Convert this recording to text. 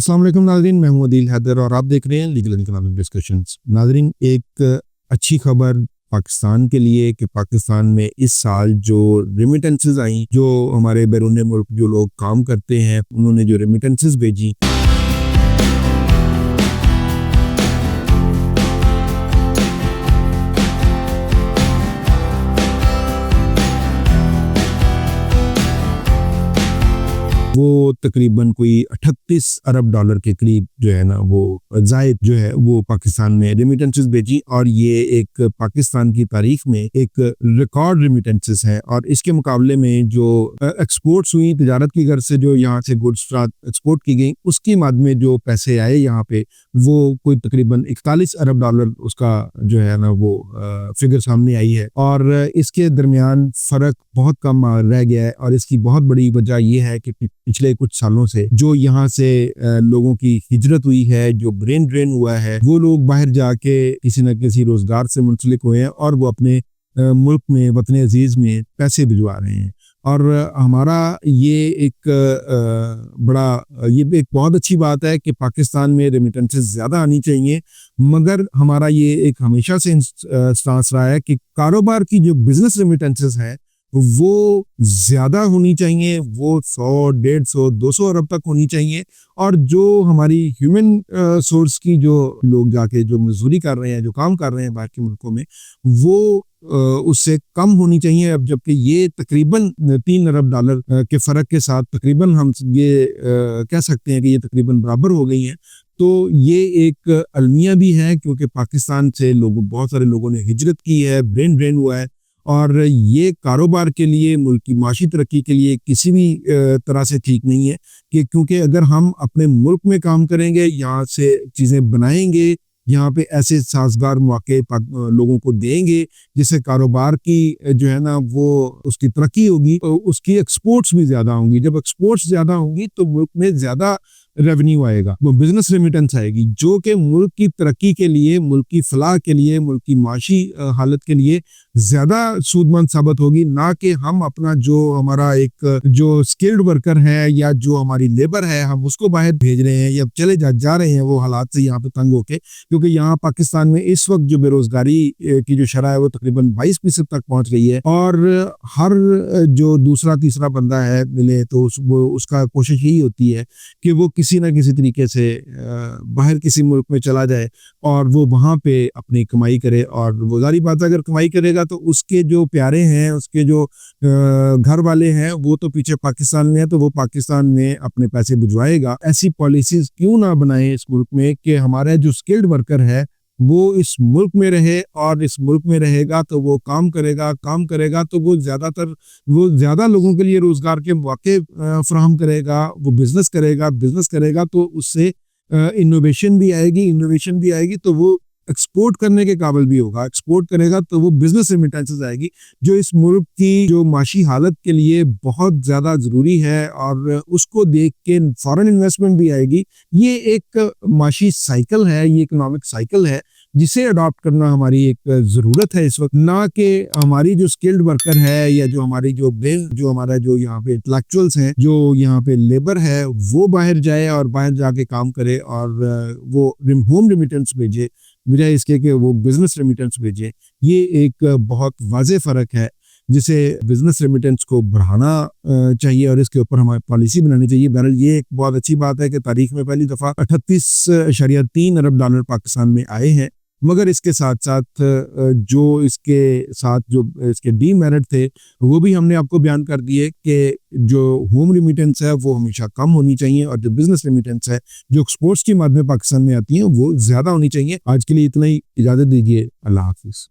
अस्सलाम वालेकुम नाज़रीन, मैं हूं अदील हैदर और आप देख रहे हैं लीगल एंड इकोनॉमिक डिस्कशंस। नाज़रीन, एक अच्छी खबर पाकिस्तान के लिए कि पाकिस्तान में इस साल जो रेमिटेंसेस आई, जो हमारे बैरून मुल्क जो लोग काम करते हैं उन्होंने जो रेमिटेंसेस भेजी, वो तकरीबन कोई 38 अरब डॉलर के करीब जो है ना वो जायद जो है वो पाकिस्तान में रेमिटेंसेस भेजी। और ये एक पाकिस्तान की तारीख में एक रिकॉर्ड रेमिटेंसेस है। और इसके मुकाबले में जो एक्सपोर्ट्स हुई, तजारत की गर्ज से जो यहाँ से गुड्स एक्सपोर्ट की गई, उसकी मद में जो पैसे आए यहाँ पे वो कोई तकरीबन 41 अरब डॉलर उसका जो है ना वो फिगर सामने आई है। और इसके दरमियान फ़र्क बहुत कम रह गया है। और इसकी बहुत बड़ी वजह यह है कि पिछले कुछ सालों से जो यहाँ से लोगों की हिजरत हुई है, जो ब्रेन ड्रेन हुआ है, वो लोग बाहर जाके किसी न किसी रोजगार से मुंसलिक हुए हैं और वो अपने मुल्क में, वतन अजीज में पैसे भिजवा रहे हैं। और हमारा ये एक ये एक बहुत अच्छी बात है कि पाकिस्तान में रेमिटेंसेस ज़्यादा आनी चाहिए, मगर हमारा ये एक हमेशा से स्टांस रहा है कि कारोबार की जो बिजनेस रेमिटेंसेस है वो ज़्यादा होनी चाहिए, वो 100, 150, 200 अरब तक होनी चाहिए। और जो हमारी ह्यूमन सोर्स की जो लोग जाके जो मजदूरी कर रहे हैं, जो काम कर रहे हैं बाहर के मुल्कों में, वो उससे कम होनी चाहिए। अब जबकि ये तकरीबन 3 अरब डॉलर के फ़र्क के साथ तकरीबन हम ये कह सकते हैं कि ये तकरीबन बराबर हो गई हैं। तो ये एक अलमिया भी है क्योंकि पाकिस्तान से बहुत सारे लोगों ने हिजरत की है, ब्रेन ड्रेन हुआ है। और ये कारोबार के लिए, मुल्क की माशी तरक्की के लिए किसी भी तरह से ठीक नहीं है कि क्योंकि अगर हम अपने मुल्क में काम करेंगे, यहाँ से चीज़ें बनाएंगे, यहाँ पे ऐसे साजगार मौके लोगों को देंगे जिससे कारोबार की जो है ना वो उसकी तरक्की होगी, उसकी एक्सपोर्ट्स भी ज़्यादा होंगी। जब एक्सपोर्ट्स ज़्यादा होंगी तो मुल्क में ज़्यादा रेवेन्यू आएगा, वो बिजनेस रेमिटेंस आएगी, जो कि मुल्क की तरक्की के लिए, मुल्क की फलाह के लिए, मुल्क की माशी हालत के लिए ज़्यादा सूदमंद साबित होगी। ना कि हम अपना जो हमारा एक जो स्किल्ड वर्कर है या जो हमारी लेबर है, हम उसको बाहर भेज रहे हैं या चले जा रहे हैं वो हालात से यहाँ पे तंग होके। क्योंकि यहाँ पाकिस्तान में इस वक्त जो बेरोजगारी की जो शरह है वो तकरीबन 22% तक पहुँच गई है। और हर जो दूसरा तीसरा बंदा है मिले तो उसका कोशिश यही होती है कि वो किसी ना किसी तरीके से बाहर किसी मुल्क में चला जाए और वो वहाँ पे अपनी कमाई करे। और वो जारी बात है, अगर कमाई करेगा तो उसके जो प्यारे हैं, उसके जो घर वाले हैं, वो तो पीछे पाकिस्तान में है, तो वो पाकिस्तान में अपने पैसे भिजवाएगा। ऐसी पॉलिसीज क्यों ना बनाए इस मुल्क में कि हमारा जो स्किल्ड वर्कर है वो इस मुल्क में रहे, और इस मुल्क में रहेगा तो वो काम करेगा तो वो ज़्यादा लोगों के लिए रोज़गार के मौके फराहम करेगा, वो बिज़नेस करेगा तो उससे इनोवेशन भी आएगी तो वो एक्सपोर्ट करने के काबिल भी होगा, एक्सपोर्ट करेगा तो वो बिजनेस रेमिटेंसेस आएगी, जो इस मुल्क की जो माशी हालत के लिए बहुत ज़्यादा ज़रूरी है। और उसको देख के फॉरेन इन्वेस्टमेंट भी आएगी। ये एक माशी साइकिल है, ये इकोनॉमिक साइकिल है जिसे अडॉप्ट करना हमारी एक ज़रूरत है इस वक्त। ना कि हमारी जो स्किल्ड वर्कर है या जो हमारी जो हमारा जो यहाँ पे इंटेलेक्चुअल्स हैं, जो यहाँ पे लेबर है, वो बाहर जाए और बाहर जाके काम करे और वो होम रेमिटेंस भेजे बजाय इसके कि वो बिजनेस रेमिटेंस भेजे। ये एक बहुत वाज़ेह फ़र्क है जिसे बिजनेस रेमिटेंस को बढ़ाना चाहिए और इसके ऊपर हमारी पॉलिसी बनानी चाहिए। बहरहाल ये एक बहुत अच्छी बात है कि तारीख में पहली दफ़ा 38.3 अरब डॉलर पाकिस्तान में आए हैं। मगर इसके साथ साथ जो इसके डीमेरिट थे वो भी हमने आपको बयान कर दिए कि जो होम रेमिटेंस है वो हमेशा कम होनी चाहिए, और जो बिजनेस रेमिटेंस है जो एक्सपोर्ट्स की मद में पाकिस्तान में आती हैं वो ज़्यादा होनी चाहिए। आज के लिए इतना ही, इजाज़त दीजिए। अल्लाह हाफिज़।